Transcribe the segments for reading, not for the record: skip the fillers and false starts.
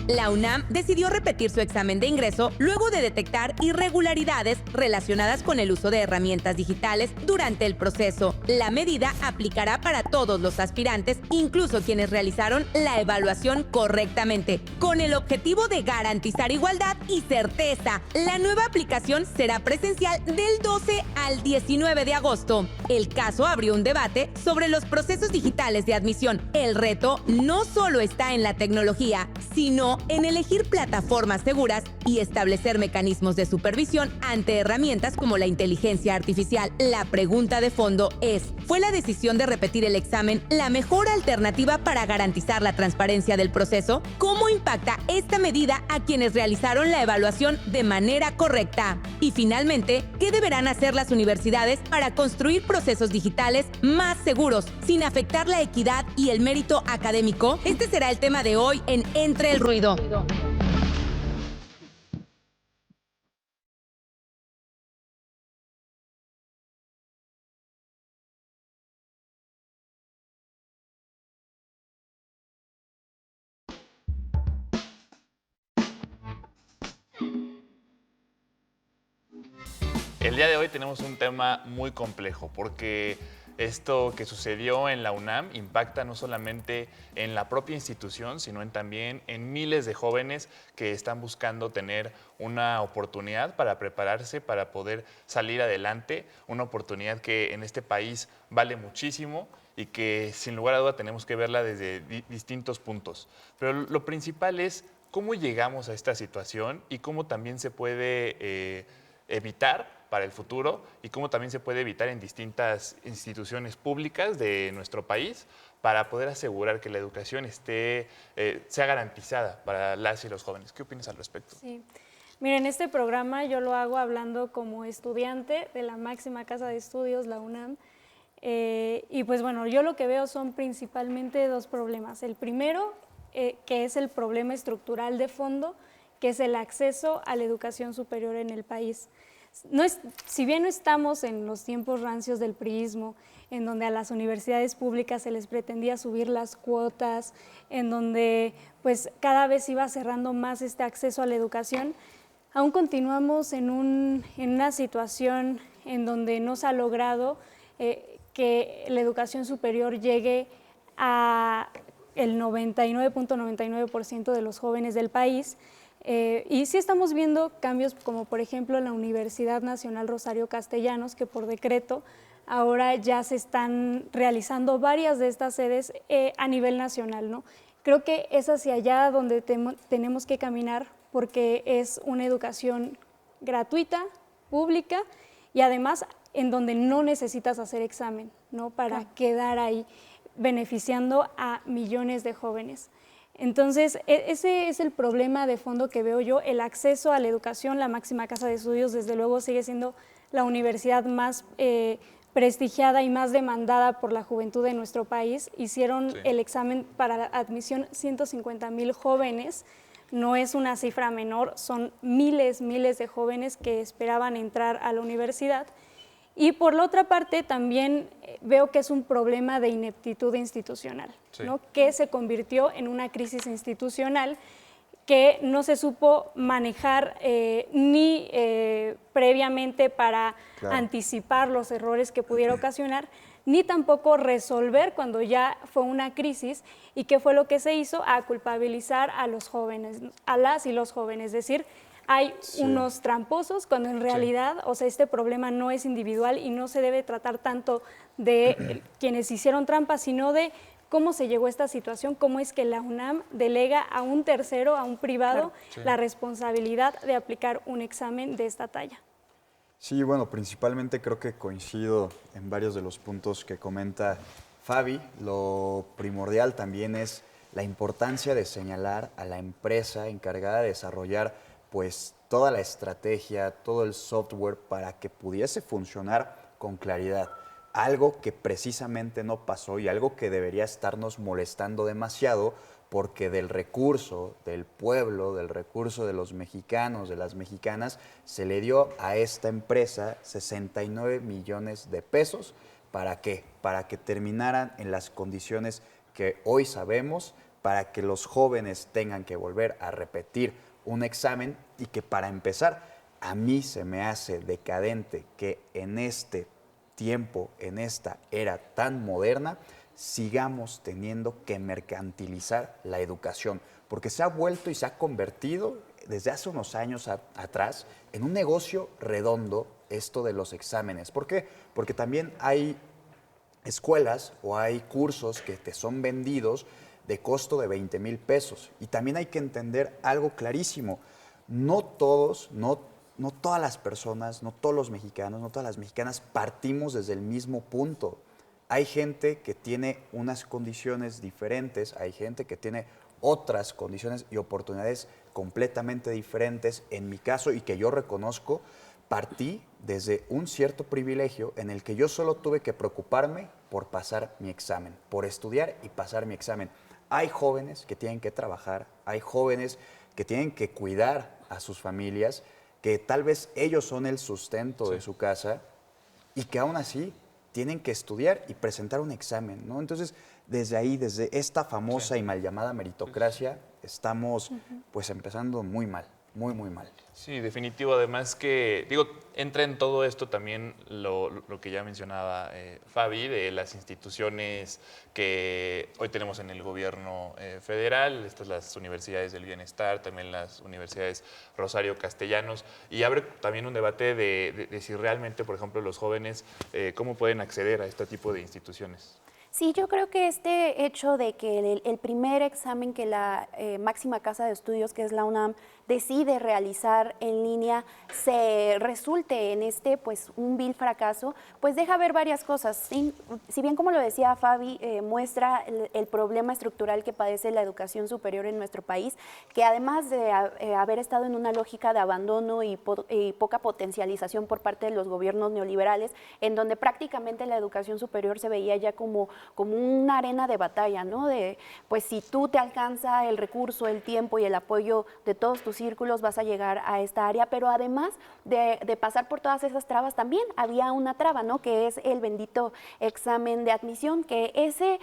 La UNAM decidió repetir su examen de ingreso luego de detectar irregularidades relacionadas con el uso de herramientas digitales durante el proceso. La medida aplicará para todos los aspirantes, incluso quienes realizaron la evaluación correctamente, con el objetivo de garantizar igualdad y certeza. La nueva aplicación será presencial del 12 al 19 de agosto. El caso abrió un debate sobre los procesos digitales de admisión. El reto no solo está en la tecnología, sino en elegir plataformas seguras y establecer mecanismos de supervisión ante herramientas como la inteligencia artificial. La pregunta de fondo es, ¿fue la decisión de repetir el examen la mejor alternativa para garantizar la transparencia del proceso? ¿Cómo impacta esta medida a quienes realizaron la evaluación de manera correcta? Y finalmente, ¿qué deberán hacer las universidades para construir procesos digitales más seguros, sin afectar la equidad y el mérito académico? Este será el tema de hoy en Entre el Ruido. El día de hoy tenemos un tema muy complejo porque esto que sucedió en la UNAM impacta no solamente en la propia institución, sino también en miles de jóvenes que están buscando tener una oportunidad para prepararse, para poder salir adelante, una oportunidad que en este país vale muchísimo y que sin lugar a duda tenemos que verla desde distintos puntos. Pero lo principal es cómo llegamos a esta situación y cómo también se puede evitar para el futuro y cómo también se puede evitar en distintas instituciones públicas de nuestro país para poder asegurar que la educación sea garantizada para las y los jóvenes. ¿Qué opinas al respecto? Sí. Miren, este programa yo lo hago hablando como estudiante de la máxima casa de estudios, la UNAM, y pues bueno, yo lo que veo son principalmente dos problemas. El primero, que es el problema estructural de fondo, que es el acceso a la educación superior en el país. Si bien no estamos en los tiempos rancios del priismo, en donde a las universidades públicas se les pretendía subir las cuotas, en donde pues cada vez iba cerrando más este acceso a la educación, aún continuamos en una situación en donde no se ha logrado que la educación superior llegue a el 99.99% de los jóvenes del país. Y sí estamos viendo cambios como por ejemplo en la Universidad Nacional Rosario Castellanos, que por decreto ahora ya se están realizando varias de estas sedes a nivel nacional, ¿no? Creo que es hacia allá donde tenemos que caminar porque es una educación gratuita, pública y además en donde no necesitas hacer examen, ¿no? Para quedar ahí beneficiando a millones de jóvenes. Entonces, ese es el problema de fondo que veo yo, el acceso a la educación. La máxima casa de estudios, desde luego, sigue siendo la universidad más prestigiada y más demandada por la juventud de nuestro país. Hicieron el examen para la admisión 150,000 jóvenes, no es una cifra menor, son miles de jóvenes que esperaban entrar a la universidad. Y por la otra parte también veo que es un problema de ineptitud institucional, ¿no? Que se convirtió en una crisis institucional que no se supo manejar ni previamente para anticipar los errores que pudiera ocasionar, ni tampoco resolver cuando ya fue una crisis. ¿Y qué fue lo que se hizo? A culpabilizar a los jóvenes, a las y los jóvenes, es decir, hay unos tramposos cuando en realidad, o sea, este problema no es individual y no se debe tratar tanto de quienes hicieron trampa, sino de cómo se llegó a esta situación, cómo es que la UNAM delega a un tercero, a un privado, la responsabilidad de aplicar un examen de esta talla. Sí, bueno, principalmente creo que coincido en varios de los puntos que comenta Fabi. Lo primordial también es la importancia de señalar a la empresa encargada de desarrollar pues toda la estrategia, todo el software para que pudiese funcionar con claridad. Algo que precisamente no pasó y algo que debería estarnos molestando demasiado porque del recurso del pueblo, del recurso de los mexicanos, de las mexicanas, se le dio a esta empresa 69 millones de pesos. ¿Para qué? Para que terminaran en las condiciones que hoy sabemos, para que los jóvenes tengan que volver a repetir un examen y que para empezar, a mí se me hace decadente que en este tiempo, en esta era tan moderna, sigamos teniendo que mercantilizar la educación, porque se ha vuelto y se ha convertido desde hace unos años atrás en un negocio redondo esto de los exámenes. ¿Por qué? Porque también hay escuelas o hay cursos que te son vendidos de costo de 20,000 pesos. Y también hay que entender algo clarísimo. No todas las personas, no todos los mexicanos, no todas las mexicanas partimos desde el mismo punto. Hay gente que tiene unas condiciones diferentes, hay gente que tiene otras condiciones y oportunidades completamente diferentes. En mi caso, y que yo reconozco, partí desde un cierto privilegio en el que yo solo tuve que preocuparme por pasar mi examen, por estudiar y pasar mi examen. Hay jóvenes que tienen que trabajar, hay jóvenes que tienen que cuidar a sus familias, que tal vez ellos son el sustento de su casa y que aún así tienen que estudiar y presentar un examen, ¿no? Entonces, desde ahí, desde esta famosa y mal llamada meritocracia, estamos pues empezando muy mal, muy mal. Sí, definitivo. Además que, digo, entra en todo esto también lo que ya mencionaba Fabi, de las instituciones que hoy tenemos en el gobierno federal, estas las universidades del bienestar, también las universidades Rosario Castellanos, y abre también un debate de si realmente, por ejemplo, los jóvenes, cómo pueden acceder a este tipo de instituciones. Sí, yo creo que este hecho de que el primer examen que la máxima casa de estudios, que es la UNAM, decide realizar en línea, se resulte en pues un vil fracaso, pues deja ver varias cosas. ¿Sí? Si bien, como lo decía Fabi, muestra el problema estructural que padece la educación superior en nuestro país, que además de haber estado en una lógica de abandono y poca potencialización por parte de los gobiernos neoliberales, en donde prácticamente la educación superior se veía ya como una arena de batalla, ¿no? De, pues si tú te alcanza el recurso, el tiempo y el apoyo de todos tus círculos, vas a llegar a esta área, pero además de pasar por todas esas trabas, también había una traba, ¿no? Que es el bendito examen de admisión, que ese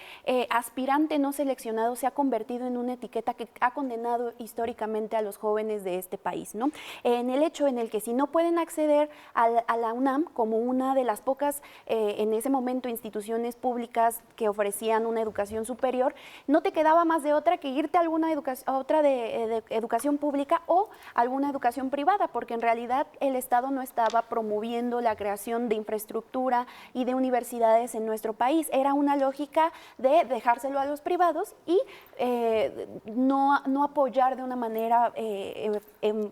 aspirante no seleccionado se ha convertido en una etiqueta que ha condenado históricamente a los jóvenes de este país, ¿no? En el hecho en el que si no pueden acceder a la UNAM como una de las pocas, en ese momento, instituciones públicas que ofrecían una educación superior, no te quedaba más de otra que irte a alguna otra de educación pública o alguna educación privada, porque en realidad el Estado no estaba promoviendo la creación de infraestructura y de universidades en nuestro país. Era una lógica de dejárselo a los privados y no apoyar de una manera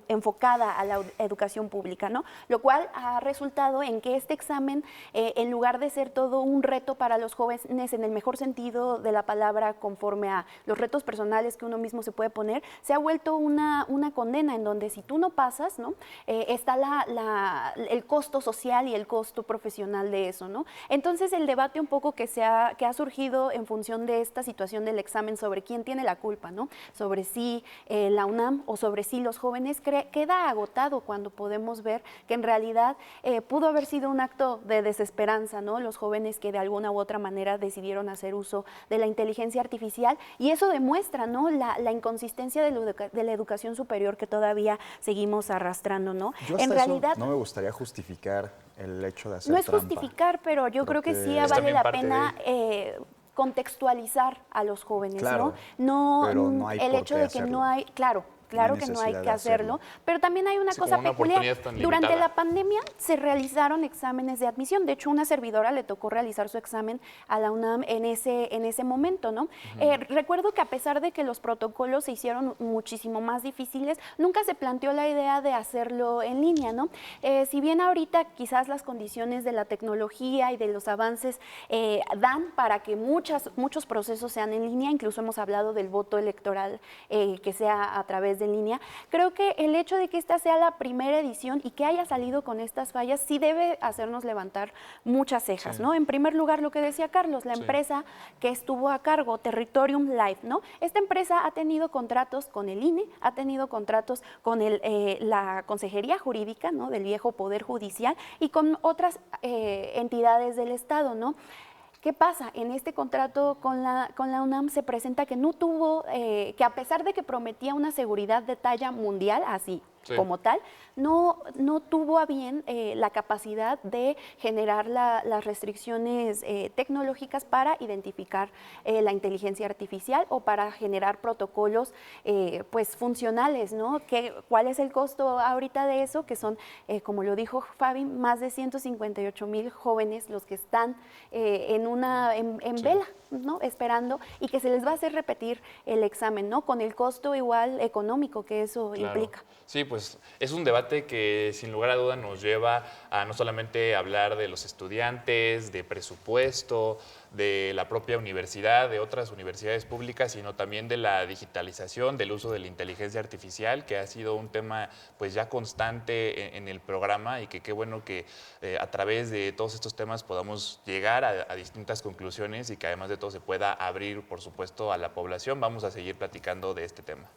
enfocada a la educación pública, ¿no? Lo cual ha resultado en que este examen, en lugar de ser todo un reto para los jóvenes en el mejor sentido de la palabra, conforme a los retos personales que uno mismo se puede poner, se ha vuelto una condena en donde si tú no pasas, ¿no? Está el costo social y el costo profesional de eso, ¿no? Entonces el debate un poco que ha surgido en función de esta situación del examen sobre quién tiene la culpa, ¿no? Sobre si la UNAM o sobre si los jóvenes, queda agotado cuando podemos ver que en realidad pudo haber sido un acto de desesperanza, ¿no? Los jóvenes que de alguna u otra manera decidieron hacer uso de la inteligencia artificial, y eso demuestra, ¿no? la inconsistencia de la educación superior que todavía seguimos arrastrando, ¿no? Yo hasta en realidad no me gustaría justificar el hecho de hacer no es trampa. Justificar, pero yo creo que sí vale la pena contextualizar a los jóvenes, claro, ¿no? Pero no hay el por hecho qué de que hacerlo. no hay, claro que no hay que hacerlo, pero también hay una cosa peculiar. Durante la pandemia se realizaron exámenes de admisión. De hecho, una servidora le tocó realizar su examen a la UNAM en ese momento, ¿no? Recuerdo que a pesar de que los protocolos se hicieron muchísimo más difíciles, nunca se planteó la idea de hacerlo en línea, ¿no? Si bien ahorita quizás las condiciones de la tecnología y de los avances dan para que muchos procesos sean en línea, incluso hemos hablado del voto electoral que sea a través de línea. Creo que el hecho de que esta sea la primera edición y que haya salido con estas fallas sí debe hacernos levantar muchas cejas, ¿no? En primer lugar, lo que decía Carlos, la empresa que estuvo a cargo, Territorium Live, ¿no? Esta empresa ha tenido contratos con el INE, ha tenido contratos con la Consejería Jurídica, ¿no? Del viejo Poder Judicial y con otras entidades del Estado, ¿no? ¿Qué pasa? En este contrato con la UNAM se presenta que no tuvo, que a pesar de que prometía una seguridad de talla mundial, así como tal, no tuvo a bien la capacidad de generar las restricciones tecnológicas para identificar la inteligencia artificial o para generar protocolos pues funcionales, ¿no? ¿Cuál es el costo ahorita de eso? Que son, como lo dijo Fabi, más de 158,000 jóvenes los que están en vela, ¿no? Esperando, y que se les va a hacer repetir el examen, ¿no? Con el costo igual económico que eso implica. Sí, pues es un debate que sin lugar a duda nos lleva a no solamente hablar de los estudiantes, de presupuesto, de la propia universidad, de otras universidades públicas, sino también de la digitalización, del uso de la inteligencia artificial, que ha sido un tema pues ya constante en el programa, y que qué bueno que a través de todos estos temas podamos llegar a distintas conclusiones, y que además de todo se pueda abrir, por supuesto, a la población. Vamos a seguir platicando de este tema.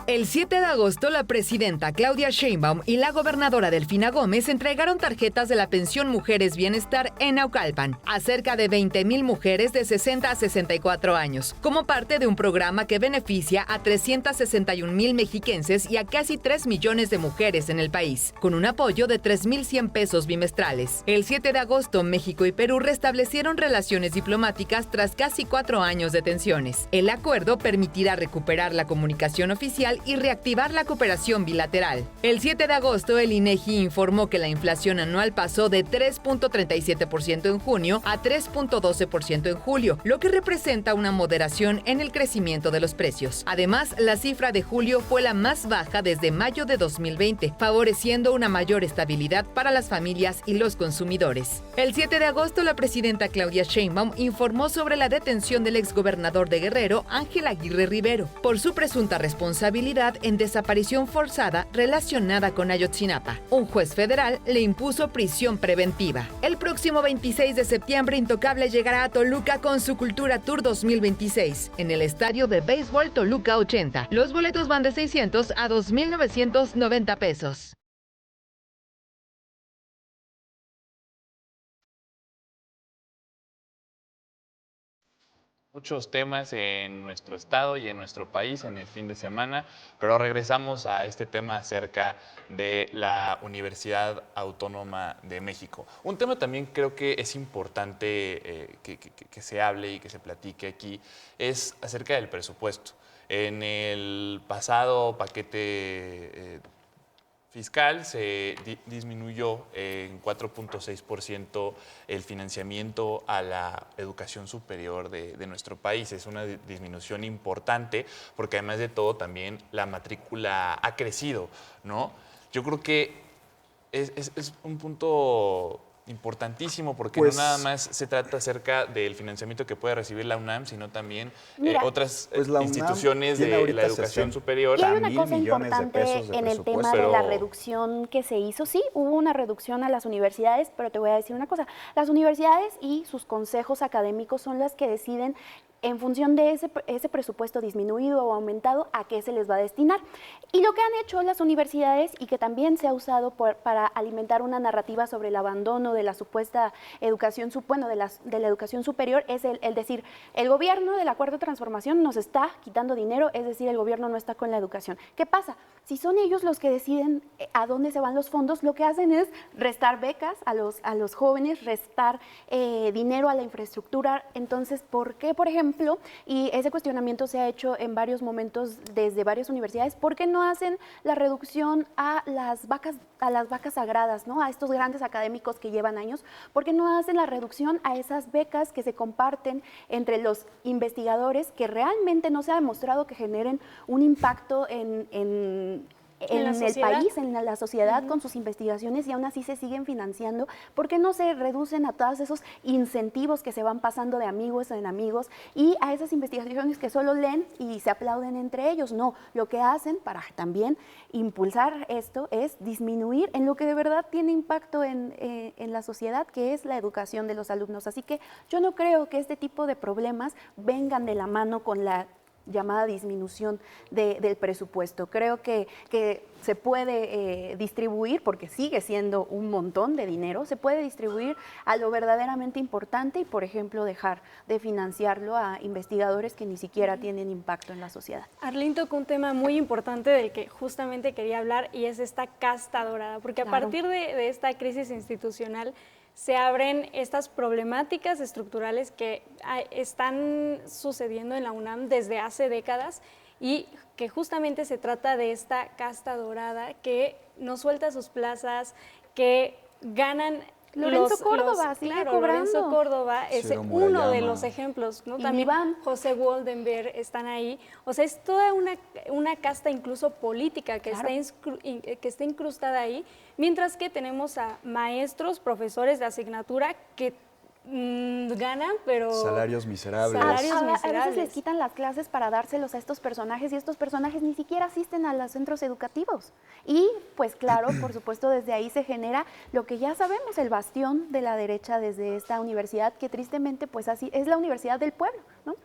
El 7 de agosto, la presidenta Claudia Sheinbaum y la gobernadora Delfina Gómez entregaron tarjetas de la pensión Mujeres Bienestar en Naucalpan a cerca de 20,000 mujeres de 60 a 64 años, como parte de un programa que beneficia a 361,000 mexiquenses y a casi 3 millones de mujeres en el país, con un apoyo de 3,100 pesos bimestrales. El 7 de agosto, México y Perú restablecieron relaciones diplomáticas tras casi 4 años de tensiones. El acuerdo permitirá recuperar la comunicación oficial y reactivar la cooperación bilateral. El 7 de agosto, el INEGI informó que la inflación anual pasó de 3.37% en junio a 3.12% en julio, lo que representa una moderación en el crecimiento de los precios. Además, la cifra de julio fue la más baja desde mayo de 2020, favoreciendo una mayor estabilidad para las familias y los consumidores. El 7 de agosto, la presidenta Claudia Sheinbaum informó sobre la detención del exgobernador de Guerrero, Ángel Aguirre Rivero, por su presunta responsabilidad en desaparición forzada relacionada con Ayotzinapa. Un juez federal le impuso prisión preventiva. El próximo 26 de septiembre, Intocable llegará a Toluca con su Cultura Tour 2026 en el estadio de béisbol Toluca 80. Los boletos van de 600 a 2,990 pesos. Muchos temas en nuestro estado y en nuestro país en el fin de semana, pero regresamos a este tema acerca de la Universidad Autónoma de México. Un tema también creo que es importante que se hable y que se platique aquí es acerca del presupuesto. En el pasado paquete fiscal se disminuyó en 4.6% el financiamiento a la educación superior de nuestro país. Es una disminución importante porque además de todo también la matrícula ha crecido, ¿no? Yo creo que es un punto importantísimo porque no nada más se trata acerca del financiamiento que puede recibir la UNAM, sino también otras instituciones de la educación superior. Y hay una cosa importante en el tema de la reducción que se hizo. Sí, hubo una reducción a las universidades, pero te voy a decir una cosa. Las universidades y sus consejos académicos son las que deciden en función de ese presupuesto disminuido o aumentado, a qué se les va a destinar. Y lo que han hecho las universidades, y que también se ha usado para alimentar una narrativa sobre el abandono de la supuesta educación, de la educación superior, es el decir, el gobierno de la Cuarta Transformación nos está quitando dinero, es decir, el gobierno no está con la educación. ¿Qué pasa? Si son ellos los que deciden a dónde se van los fondos, lo que hacen es restar becas a los jóvenes, restar dinero a la infraestructura. Entonces, ¿por qué, por ejemplo, y ese cuestionamiento se ha hecho en varios momentos desde varias universidades, ¿por qué no hacen la reducción a las vacas sagradas, ¿no? A estos grandes académicos que llevan años? ¿Por qué no hacen la reducción a esas becas que se comparten entre los investigadores que realmente no se ha demostrado que generen un impacto en En la en el sociedad. país, en la sociedad, con sus investigaciones, y aún así se siguen financiando? ¿Por qué no se reducen a todos esos incentivos que se van pasando de amigos en amigos y a esas investigaciones que solo leen y se aplauden entre ellos? No, lo que hacen para también impulsar esto es disminuir en lo que de verdad tiene impacto en la sociedad, que es la educación de los alumnos. Así que yo no creo que este tipo de problemas vengan de la mano con la llamada disminución del presupuesto. Creo que se puede distribuir, porque sigue siendo un montón de dinero, se puede distribuir a lo verdaderamente importante y, por ejemplo, dejar de financiarlo a investigadores que ni siquiera tienen impacto en la sociedad. Arlene tocó un tema muy importante del que justamente quería hablar, y es esta casta dorada, porque a Claro. partir de esta crisis institucional se abren estas problemáticas estructurales que están sucediendo en la UNAM desde hace décadas, y que justamente se trata de esta casta dorada que no suelta sus plazas, que ganan Lorenzo Córdoba sigue claro, cobrando. Lorenzo Córdoba es Ciro uno de Murayama. los ejemplos, ¿no? Y También Iván. José Waldenberg están ahí. O sea, es toda una casta incluso política que, Claro. que está incrustada ahí, mientras que tenemos a maestros, profesores de asignatura que ganan, pero... Salarios miserables. Salarios A veces miserables. les quitan las clases para dárselos a estos personajes, y estos personajes ni siquiera asisten a los centros educativos. Y pues claro, por supuesto, desde ahí se genera lo que ya sabemos, el bastión de la derecha desde esta universidad, que tristemente pues así es la universidad del pueblo, ¿no?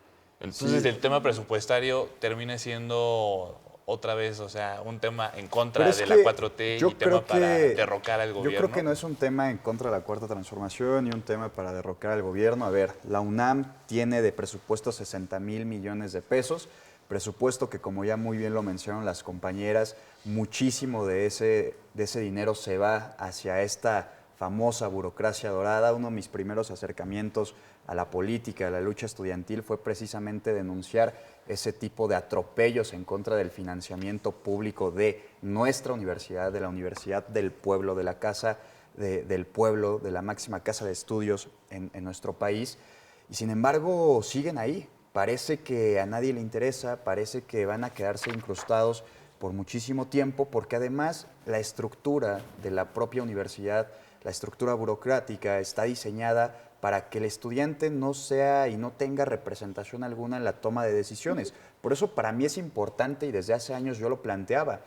Entonces, el tema presupuestario termina siendo otra vez, o sea, un tema en contra Pero es de que la 4T yo y tema creo para que- derrocar al gobierno. Yo creo que no es un tema en contra de la Cuarta Transformación ni un tema para derrocar al gobierno. A ver, la UNAM tiene de presupuesto 60,000 millones de pesos, presupuesto que, como ya muy bien lo mencionaron las compañeras, muchísimo de ese dinero se va hacia esta famosa burocracia dorada. Uno de mis primeros acercamientos a la política, a la lucha estudiantil, fue precisamente denunciar ese tipo de atropellos en contra del financiamiento público de nuestra universidad, de la Universidad del Pueblo, de la Casa del Pueblo, de la máxima casa de estudios en nuestro país. Y sin embargo, siguen ahí. Parece que a nadie le interesa, parece que van a quedarse incrustados por muchísimo tiempo, porque además la estructura de la propia universidad, la estructura burocrática, está diseñada para que el estudiante no sea y no tenga representación alguna en la toma de decisiones. Por eso para mí es importante, y desde hace años yo lo planteaba,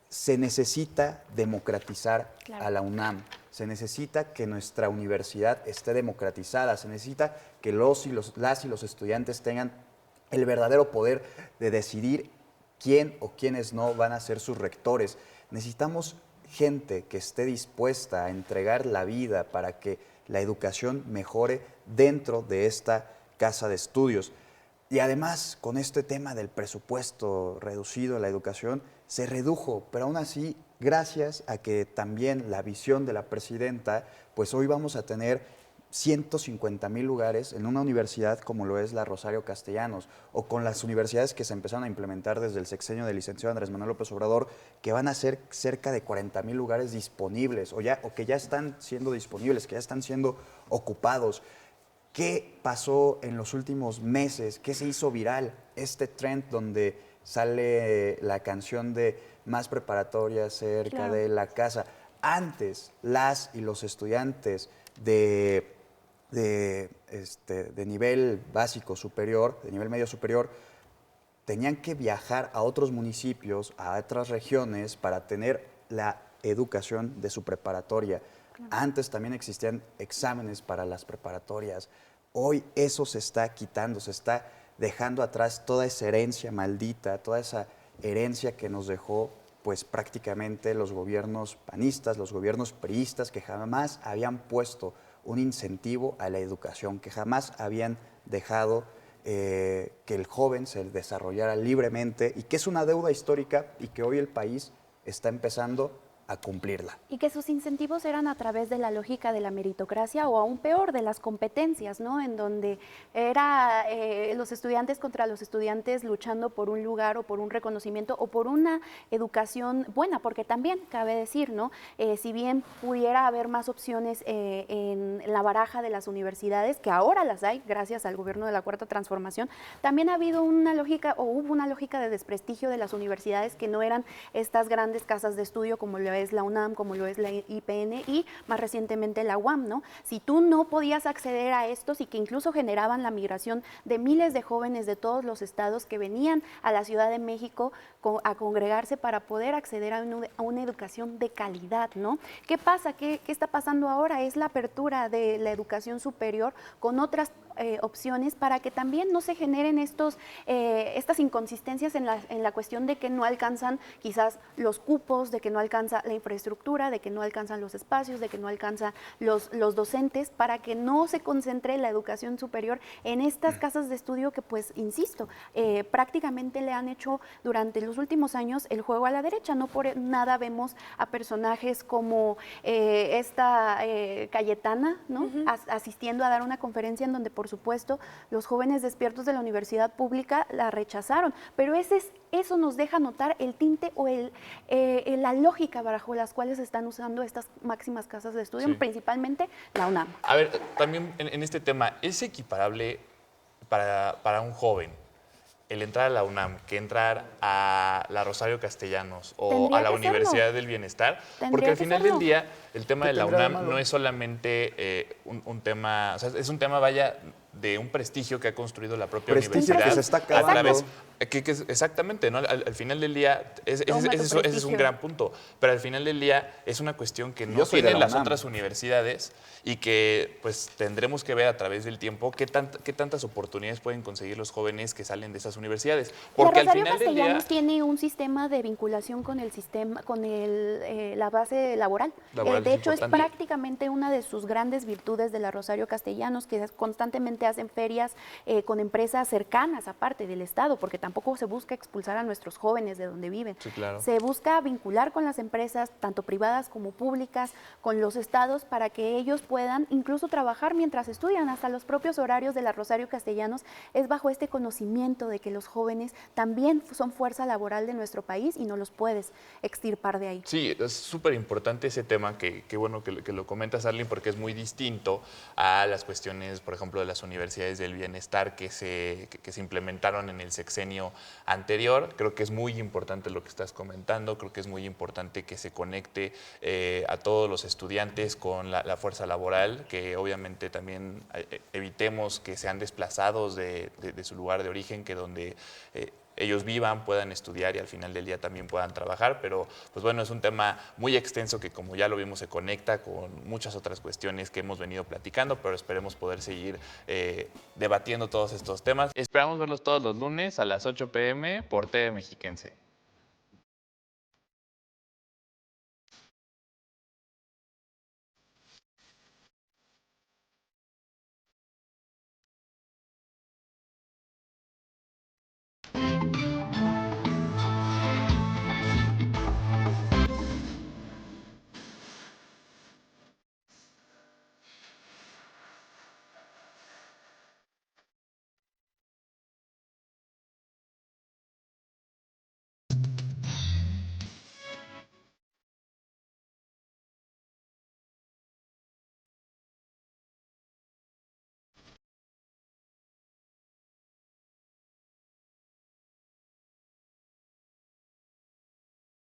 se necesita democratizar a la UNAM, se necesita que nuestra universidad esté democratizada, se necesita que las y los estudiantes tengan el verdadero poder de decidir quién o quiénes no van a ser sus rectores. Necesitamos gente que esté dispuesta a entregar la vida para que la educación mejore dentro de esta casa de estudios. Y además, con este tema del presupuesto reducido a la educación, se redujo, pero aún así, gracias a que también la visión de la presidenta, pues hoy vamos a tener 150,000 lugares en una universidad como lo es la Rosario Castellanos, o con las universidades que se empezaron a implementar desde el sexenio del licenciado Andrés Manuel López Obrador, que van a ser cerca de 40,000 lugares disponibles, o que ya están siendo disponibles, que ya están siendo ocupados. ¿Qué pasó en los últimos meses? ¿Qué se hizo viral? Este trend donde sale la canción de Más preparatoria cerca Claro. de la casa. Antes, las y los estudiantes de nivel básico superior, de nivel medio superior, tenían que viajar a otros municipios, a otras regiones, para tener la educación de su preparatoria. Antes también existían exámenes para las preparatorias. Hoy eso se está quitando, se está dejando atrás toda esa herencia maldita, toda esa herencia que nos dejó pues prácticamente los gobiernos panistas, los gobiernos priistas, que jamás habían puesto un incentivo a la educación, que jamás habían dejado que el joven se desarrollara libremente, y que es una deuda histórica y que hoy el país está empezando a cumplirla. Y que sus incentivos eran a través de la lógica de la meritocracia o aún peor, de las competencias, ¿no? En donde era los estudiantes contra los estudiantes luchando por un lugar o por un reconocimiento o por una educación buena, porque también cabe decir, ¿no? Si bien pudiera haber más opciones en la baraja de las universidades, que ahora las hay gracias al gobierno de la Cuarta Transformación, también ha habido una lógica o hubo una lógica de desprestigio de las universidades que no eran estas grandes casas de estudio como lo es la UNAM, como lo es la IPN y más recientemente la UAM, ¿no? Si tú no podías acceder a estos y que incluso generaban la migración de miles de jóvenes de todos los estados que venían a la Ciudad de México a congregarse para poder acceder a una educación de calidad, ¿no? ¿Qué pasa? ¿Qué está pasando ahora? Es la apertura de la educación superior con otras opciones para que también no se generen estas inconsistencias en la cuestión de que no alcanzan quizás los cupos, de que no alcanza la infraestructura, de que no alcanzan los espacios, de que no alcanzan los docentes, para que no se concentre la educación superior en estas casas de estudio que, pues, insisto, prácticamente le han hecho durante los últimos años el juego a la derecha. No por nada vemos a personajes como esta Cayetana, ¿no? Asistiendo a dar una conferencia en donde, por supuesto, los jóvenes despiertos de la universidad pública la rechazaron, pero eso nos deja notar el tinte o la lógica bajo las cuales están usando estas máximas casas de estudio, Sí. principalmente la UNAM. A ver, también en este tema, ¿es equiparable para un joven el entrar a la UNAM que entrar a la Rosario Castellanos o Tendría a la que Universidad serlo. del Bienestar? Tendría Porque al que final serlo. del día, el tema ¿Qué de la tendrá de UNAM malo? no es solamente un tema, o sea, es un tema, vaya, de un prestigio que ha construido la propia Prestigio universidad. que se está a acabando. través, exactamente, ¿no? Al final del día, ese Toma tu es un prestigio. gran punto, pero al final del día es una cuestión que no Yo soy de tienen la las UNAM. otras universidades y que pues tendremos que ver a través del tiempo qué tantas oportunidades pueden conseguir los jóvenes que salen de esas universidades. Porque la al Rosario final del día, Castellanos tiene un sistema de vinculación con el sistema, la base laboral. Laboral De es hecho, es importante. prácticamente una de sus grandes virtudes de la Rosario Castellanos, que constantemente hacen ferias con empresas cercanas, aparte del Estado, porque tampoco se busca expulsar a nuestros jóvenes de donde viven. Sí, claro. Se busca vincular con las empresas, tanto privadas como públicas, con los estados, para que ellos puedan incluso trabajar mientras estudian. Hasta los propios horarios de la Rosario Castellanos es bajo este conocimiento de que los jóvenes también son fuerza laboral de nuestro país y no los puedes extirpar de ahí. sí, es súper importante ese tema, que bueno que lo comentas, Arlene, porque es muy distinto a las cuestiones, por ejemplo, de las universidades del bienestar que se implementaron en el sexenio anterior. Creo que es muy importante lo que estás comentando, creo que es muy importante que se conecte a todos los estudiantes con la fuerza laboral, que obviamente también evitemos que sean desplazados de su lugar de origen, que donde ellos vivan, puedan estudiar y al final del día también puedan trabajar, pero pues bueno, es un tema muy extenso que, como ya lo vimos, se conecta con muchas otras cuestiones que hemos venido platicando, pero esperemos poder seguir debatiendo todos estos temas. Esperamos verlos todos los lunes a las 8 p.m. por TV Mexiquense.